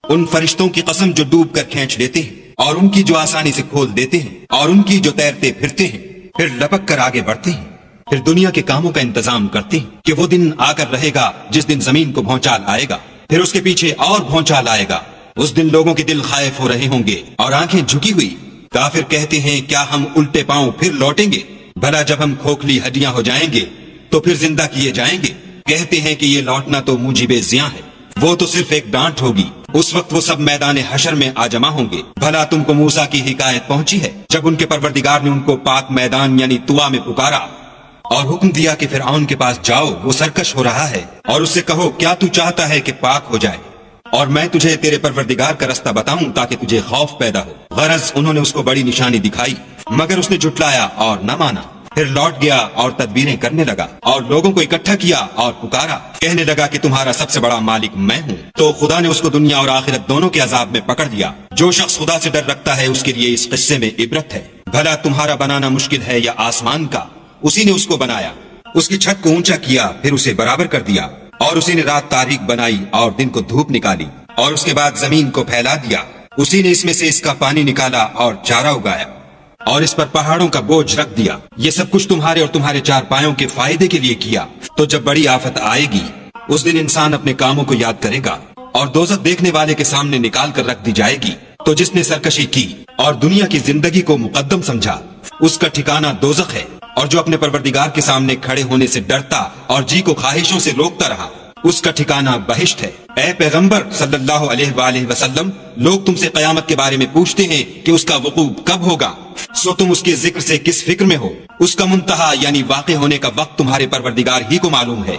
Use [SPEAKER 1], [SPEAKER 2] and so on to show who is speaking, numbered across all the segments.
[SPEAKER 1] ان فرشتوں کی قسم جو ڈوب کر کھینچ لیتے ہیں اور ان کی جو آسانی سے کھول دیتے ہیں اور ان کی جو تیرتے پھرتے ہیں پھر لپک کر آگے بڑھتے ہیں، پھر دنیا کے کاموں کا انتظام کرتے ہیں کہ وہ دن آ کر رہے گا جس دن زمین کو بھونچال آئے گا، پھر اس کے پیچھے اور بھونچال آئے گا۔ اس دن لوگوں کے دل خائف ہو رہے ہوں گے اور آنکھیں جھکی ہوئی۔ کافر کہتے ہیں کیا ہم الٹے پاؤں پھر لوٹیں گے؟ بھلا جب ہم کھوکھلی ہڈیاں ہو جائیں گے تو پھر زندہ کیے جائیں گے؟ کہتے ہیں کہ یہ لوٹنا تو موجب زیاں ہے، وہ تو صرف ایک ڈانٹ ہوگی۔ اس وقت وہ سب میدان حشر میں آ جمع ہوں گے۔ بھلا تم کو موسیٰ کی حکایت پہنچی ہے جب ان کے پروردگار نے ان کو پاک میدان یعنی طوا میں پکارا اور حکم دیا کہ فرعون کے پاس جاؤ، وہ سرکش ہو رہا ہے، اور اس سے کہو کیا تو چاہتا ہے کہ پاک ہو جائے اور میں تجھے تیرے پروردگار کا رستہ بتاؤں تاکہ تجھے خوف پیدا ہو۔ غرض انہوں نے اس کو بڑی نشانی دکھائی مگر اس نے جھٹلایا اور نہ مانا۔ پھر لوٹ گیا اور تدبیریں کرنے لگا اور لوگوں کو اکٹھا کیا اور پکارا، کہنے لگا کہ تمہارا سب سے بڑا مالک میں ہوں۔ تو خدا نے اس کو دنیا اور آخرت دونوں کے عذاب میں پکڑ دیا۔ جو شخص خدا سے ڈر رکھتا ہے اس کے لیے اس قصے میں عبرت ہے۔ بھلا تمہارا بنانا مشکل ہے یا آسمان کا؟ اسی نے اس کو بنایا، اس کی چھت کو اونچا کیا، پھر اسے برابر کر دیا، اور اسی نے رات تاریک بنائی اور دن کو دھوپ نکالی، اور اس کے بعد زمین کو پھیلا دیا۔ اسی نے اس میں سے اس کا پانی نکالا اور چارہ اگایا، اور اس پر پہاڑوں کا بوجھ رکھ دیا۔ یہ سب کچھ تمہارے اور تمہارے چار پایوں کے فائدے کے لیے کیا۔ تو جب بڑی آفت آئے گی اس دن انسان اپنے کاموں کو یاد کرے گا اور دوزخ دیکھنے والے کے سامنے نکال کر رکھ دی جائے گی۔ تو جس نے سرکشی کی اور دنیا کی زندگی کو مقدم سمجھا اس کا ٹھکانہ دوزخ ہے، اور جو اپنے پروردگار کے سامنے کھڑے ہونے سے ڈرتا اور جی کو خواہشوں سے روکتا رہا اس کا ٹھکانہ بہشت ہے۔ اے پیغمبر صلی اللہ علیہ وآلہ وسلم، لوگ تم سے قیامت کے بارے میں پوچھتے ہیں کہ اس کا وقوع کب ہوگا، سو تم اس کے ذکر سے کس فکر میں ہو؟ اس کا منتہا یعنی واقع ہونے کا وقت تمہارے پروردگار ہی کو معلوم ہے۔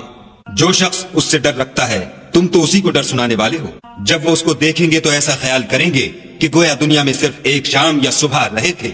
[SPEAKER 1] جو شخص اس سے ڈر رکھتا ہے تم تو اسی کو ڈر سنانے والے ہو۔ جب وہ اس کو دیکھیں گے تو ایسا خیال کریں گے کہ گویا دنیا میں صرف ایک شام یا صبح رہے تھے۔